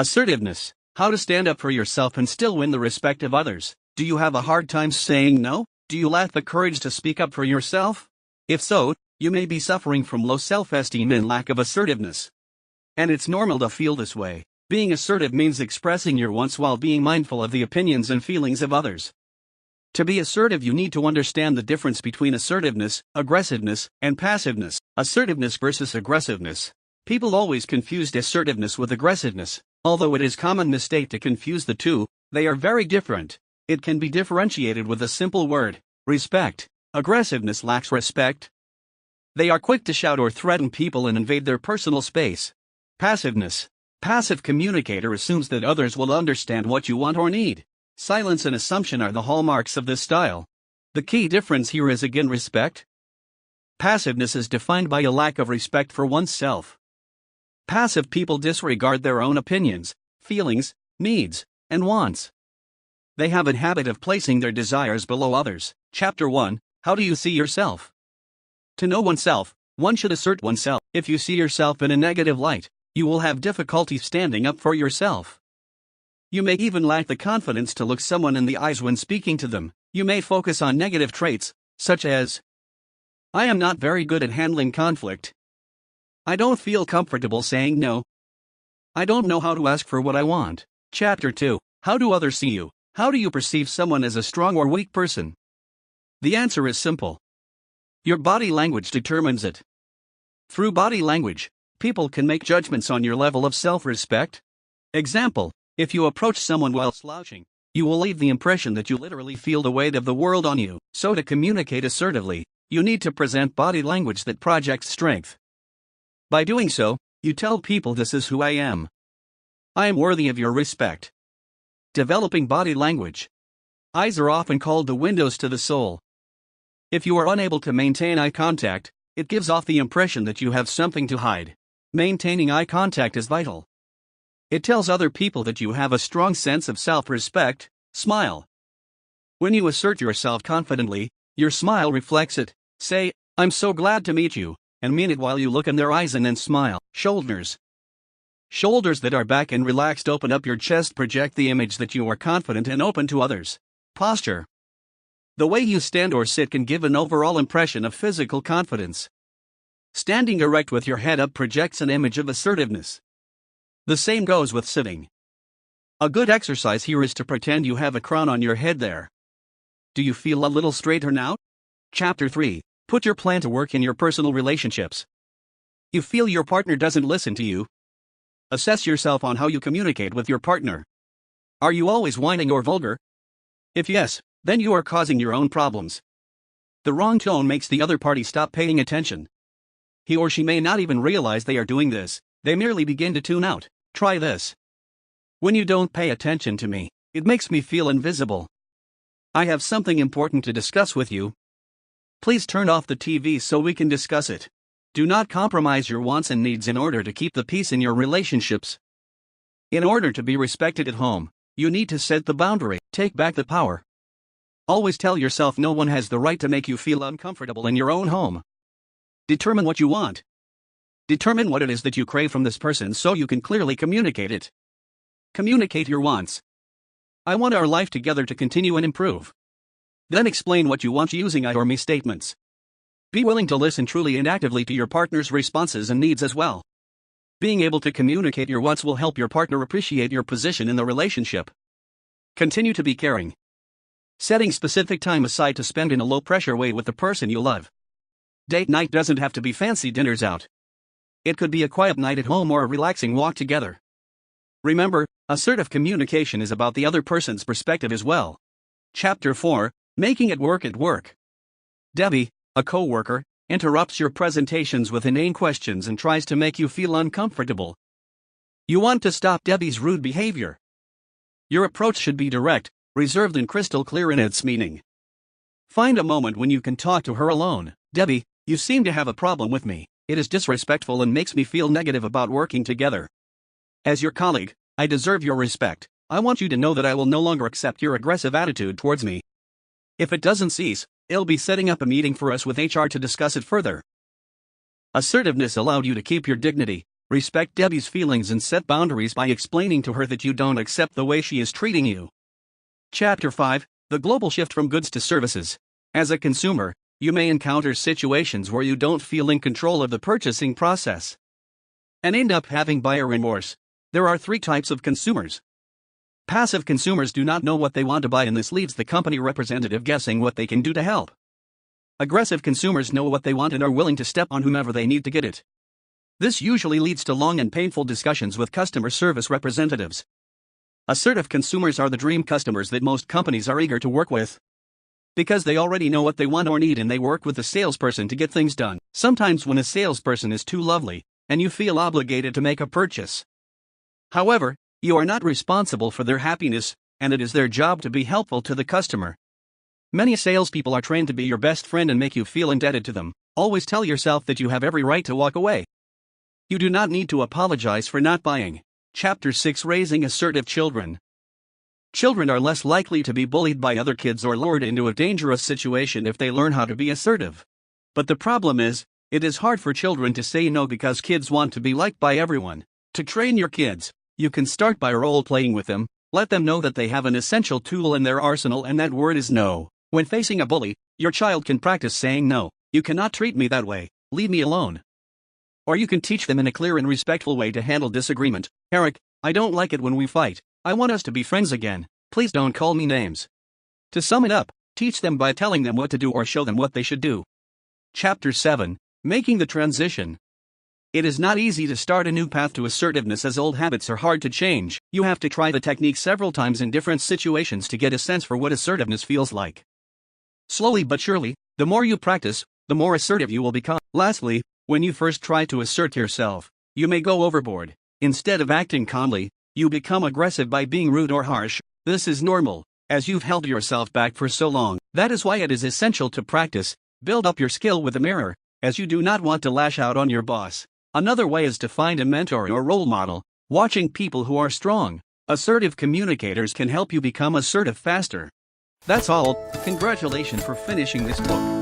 Assertiveness. How to stand up for yourself and still win the respect of others. Do you have a hard time saying no? Do you lack the courage to speak up for yourself? If so, you may be suffering from low self-esteem and lack of assertiveness. And it's normal to feel this way. Being assertive means expressing your wants while being mindful of the opinions and feelings of others. To be assertive, you need to understand the difference between assertiveness, aggressiveness, and passiveness. Assertiveness versus aggressiveness. People always confuse assertiveness with aggressiveness. Although it is a common mistake to confuse the two, they are very different. It can be differentiated with a simple word: respect. Aggressiveness lacks respect. They are quick to shout or threaten people and invade their personal space. Passiveness. Passive communicator assumes that others will understand what you want or need. Silence and assumption are the hallmarks of this style. The key difference here is again respect. Passiveness is defined by a lack of respect for oneself. Passive people disregard their own opinions, feelings, needs, and wants. They have a habit of placing their desires below others. Chapter 1. How do you see yourself? To know oneself, one should assert oneself. If you see yourself in a negative light, you will have difficulty standing up for yourself. You may even lack the confidence to look someone in the eyes when speaking to them. You may focus on negative traits, such as, I am not very good at handling conflict. I don't feel comfortable saying no. I don't know how to ask for what I want. Chapter 2. How do others see you? How do you perceive someone as a strong or weak person? The answer is simple. Your body language determines it. Through body language, people can make judgments on your level of self-respect. Example, if you approach someone while slouching, you will leave the impression that you literally feel the weight of the world on you. So to communicate assertively, you need to present body language that projects strength. By doing so, you tell people, this is who I am. I am worthy of your respect. Developing body language. Eyes are often called the windows to the soul. If you are unable to maintain eye contact, it gives off the impression that you have something to hide. Maintaining eye contact is vital. It tells other people that you have a strong sense of self-respect. Smile. When you assert yourself confidently, your smile reflects it. Say, I'm so glad to meet you, and mean it while you look in their eyes and then smile. Shoulders. Shoulders that are back and relaxed open up your chest project the image that you are confident and open to others. Posture. The way you stand or sit can give an overall impression of physical confidence. Standing erect with your head up projects an image of assertiveness. The same goes with sitting. A good exercise here is to pretend you have a crown on your head there. Do you feel a little straighter now? Chapter 3. Put your plan to work in your personal relationships. You feel your partner doesn't listen to you? Assess yourself on how you communicate with your partner. Are you always whining or vulgar? If yes, then you are causing your own problems. The wrong tone makes the other party stop paying attention. He or she may not even realize they are doing this, they merely begin to tune out. Try this. When you don't pay attention to me, it makes me feel invisible. I have something important to discuss with you. Please turn off the TV so we can discuss it. Do not compromise your wants and needs in order to keep the peace in your relationships. In order to be respected at home, you need to set the boundary. Take back the power. Always tell yourself no one has the right to make you feel uncomfortable in your own home. Determine what you want. Determine what it is that you crave from this person so you can clearly communicate it. Communicate your wants. I want our life together to continue and improve. Then explain what you want using I or me statements. Be willing to listen truly and actively to your partner's responses and needs as well. Being able to communicate your wants will help your partner appreciate your position in the relationship. Continue to be caring. Setting specific time aside to spend in a low-pressure way with the person you love. Date night doesn't have to be fancy dinners out. It could be a quiet night at home or a relaxing walk together. Remember, assertive communication is about the other person's perspective as well. Chapter 4. Making it work at work. Debbie, a co-worker, interrupts your presentations with inane questions and tries to make you feel uncomfortable. You want to stop Debbie's rude behavior. Your approach should be direct, reserved and crystal clear in its meaning. Find a moment when you can talk to her alone. Debbie, you seem to have a problem with me. It is disrespectful and makes me feel negative about working together. As your colleague, I deserve your respect. I want you to know that I will no longer accept your aggressive attitude towards me. If it doesn't cease, I'll be setting up a meeting for us with HR to discuss it further. Assertiveness allowed you to keep your dignity, Respect Debbie's feelings and set boundaries by explaining to her that you don't accept the way she is treating you. Chapter 5: The Global Shift from Goods to Services. As a consumer, you may encounter situations where you don't feel in control of the purchasing process and end up having buyer remorse. There are 3 types of consumers. Passive consumers do not know what they want to buy, and this leaves the company representative guessing what they can do to help. Aggressive consumers know what they want and are willing to step on whomever they need to get it. This usually leads to long and painful discussions with customer service representatives. Assertive consumers are the dream customers that most companies are eager to work with, because they already know what they want or need and they work with the salesperson to get things done. Sometimes when a salesperson is too lovely, and you feel obligated to make a purchase. However, you are not responsible for their happiness, and it is their job to be helpful to the customer. Many salespeople are trained to be your best friend and make you feel indebted to them. Always tell yourself that you have every right to walk away. You do not need to apologize for not buying. Chapter 6: Raising Assertive Children. Children are less likely to be bullied by other kids or lured into a dangerous situation if they learn how to be assertive. But the problem is, it is hard for children to say no because kids want to be liked by everyone. To train your kids, you can start by role-playing with them. Let them know that they have an essential tool in their arsenal, and that word is no. When facing a bully, your child can practice saying no. You cannot treat me that way, leave me alone. Or you can teach them in a clear and respectful way to handle disagreement. Eric, I don't like it when we fight. I want us to be friends again. Please don't call me names. To sum it up, teach them by telling them what to do or show them what they should do. Chapter 7: Making the Transition. It is not easy to start a new path to assertiveness, as old habits are hard to change. You have to try the technique several times in different situations to get a sense for what assertiveness feels like. Slowly but surely, the more you practice, the more assertive you will become. Lastly, when you first try to assert yourself, you may go overboard. Instead of acting calmly, you become aggressive by being rude or harsh. This is normal, as you've held yourself back for so long. That is why it is essential to practice. Build up your skill with a mirror, as you do not want to lash out on your boss. Another way is to find a mentor or role model. Watching people who are strong, assertive communicators can help you become assertive faster. That's all. Congratulations for finishing this book.